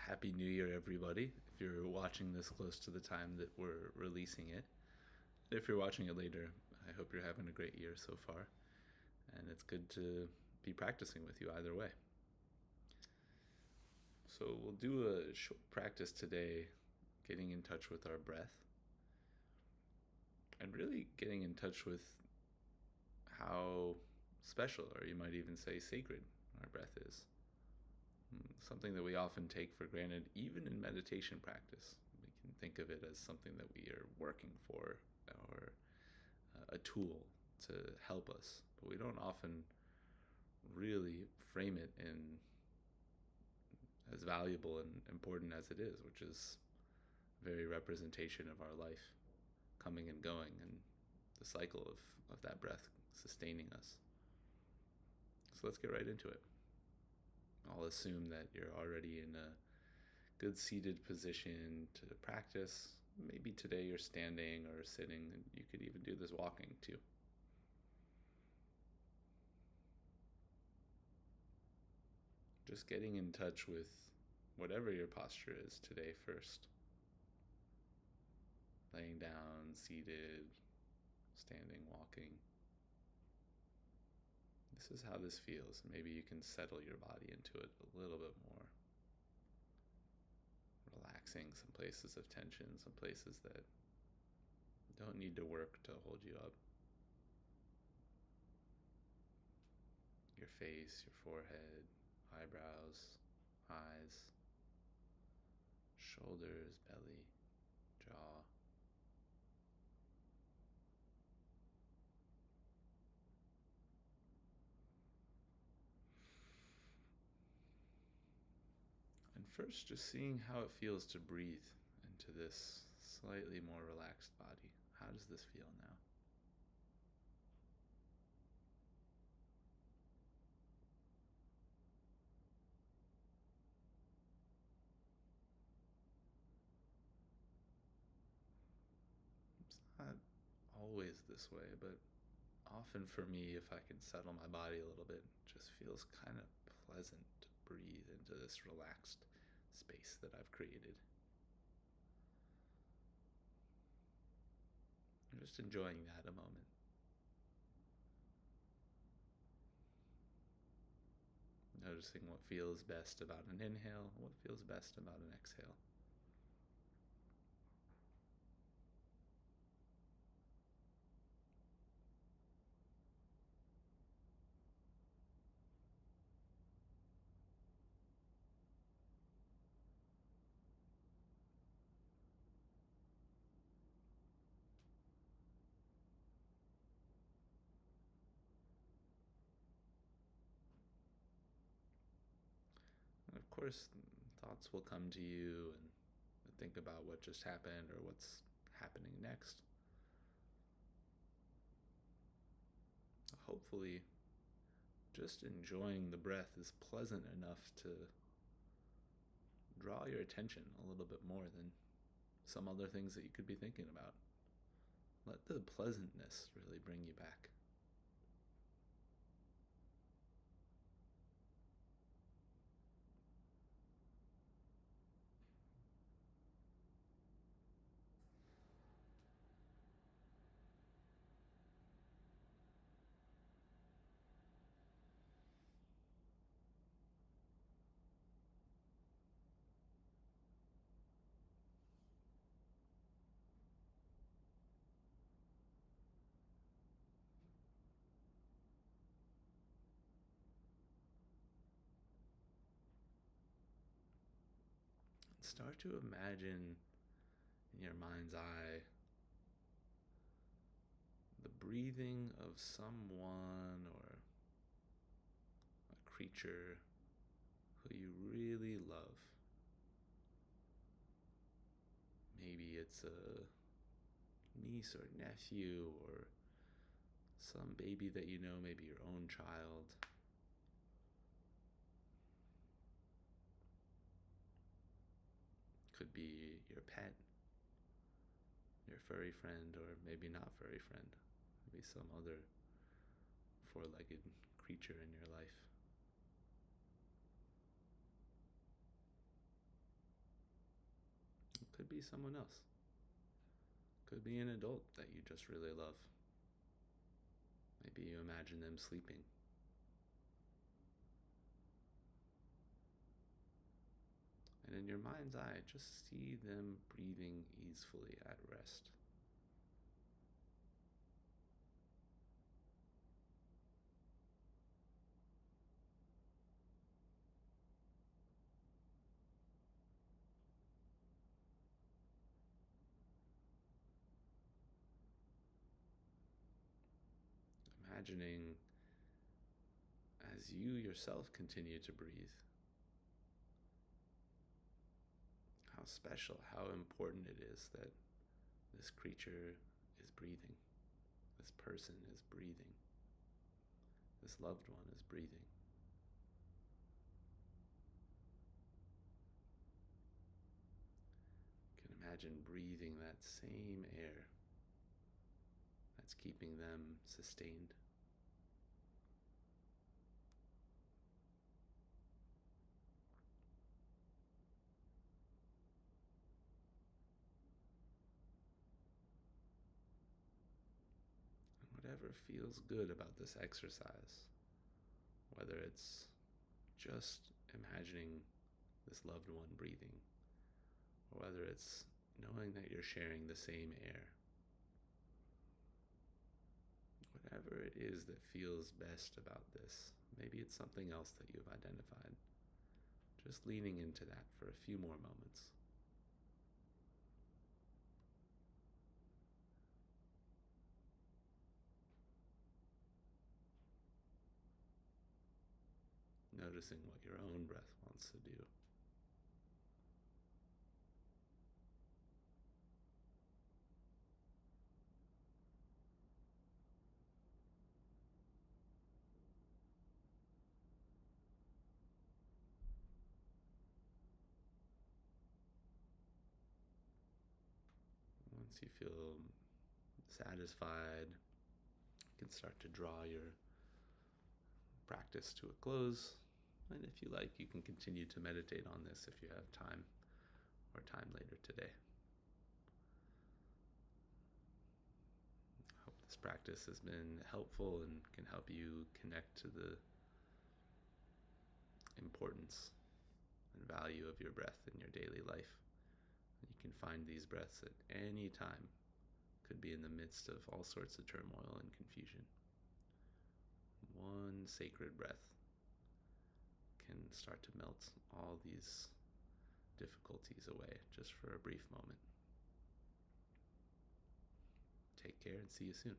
Happy New Year, everybody. If you're watching this close to the time that we're releasing it, if you're watching it later, I hope you're having a great year so far. And it's good to be practicing with you either way. So, we'll do a short practice today, getting in touch with our breath and really getting in touch with how special, or you might even say sacred, our breath is. Something that we often take for granted, even in meditation practice. We can think of it as something that we are working for, or a tool to help us, but we don't often really frame it in as valuable and important as it is, which is very representation of our life coming and going, and the cycle of that breath sustaining us. So let's get right into it. I'll assume that you're already in a good seated position to practice. Maybe today you're standing or sitting, and you could even do this walking too. Just getting in touch with whatever your posture is today first. Laying down, seated, standing, walking. This is how this feels. Maybe you can settle your body into it a little bit more. Relaxing some places of tension, some places that don't need to work to hold you up. Your face, your forehead, eyebrows, eyes, shoulders, belly, jaw. And first, just seeing how it feels to breathe into this slightly more relaxed body. How does this feel now? It's not always this way, but often for me, if I can settle my body a little bit, it just feels kind of pleasant to breathe into this relaxed space that I've created. I'm just enjoying that a moment. Noticing what feels best about an inhale, what feels best about an exhale. And of course, thoughts will come to you and think about what just happened or what's happening next. Hopefully, just enjoying the breath is pleasant enough to draw your attention a little bit more than some other things that you could be thinking about. Let the pleasantness really bring you back. Start to imagine in your mind's eye the breathing of someone or a creature who you really love. Maybe it's a niece or nephew or some baby that you know, maybe your own child. Could be your pet, your furry friend, or maybe not furry friend. Maybe some other four-legged creature in your life. be someone else. Could be an adult that you just really love. Maybe you imagine them sleeping. And in your mind's eye, just see them breathing easefully at rest. Imagining as you yourself continue to breathe, how special, how important it is that this creature is breathing, this person is breathing, this loved one is breathing. You can imagine breathing that same air that's keeping them sustained. And whatever feels good about this exercise, whether it's just imagining this loved one breathing, or whether it's knowing that you're sharing the same air, whatever it is that feels best about this, maybe it's something else that you've identified. Just leaning into that for a few more moments. Noticing what your own breath wants to do. Once you feel satisfied, you can start to draw your practice to a close. And if you like, you can continue to meditate on this if you have time or time later today. I hope this practice has been helpful and can help you connect to the importance and value of your breath in your daily life. You can find these breaths at any time. Could be in the midst of all sorts of turmoil and confusion. One sacred breath can start to melt all these difficulties away just for a brief moment. Take care and see you soon.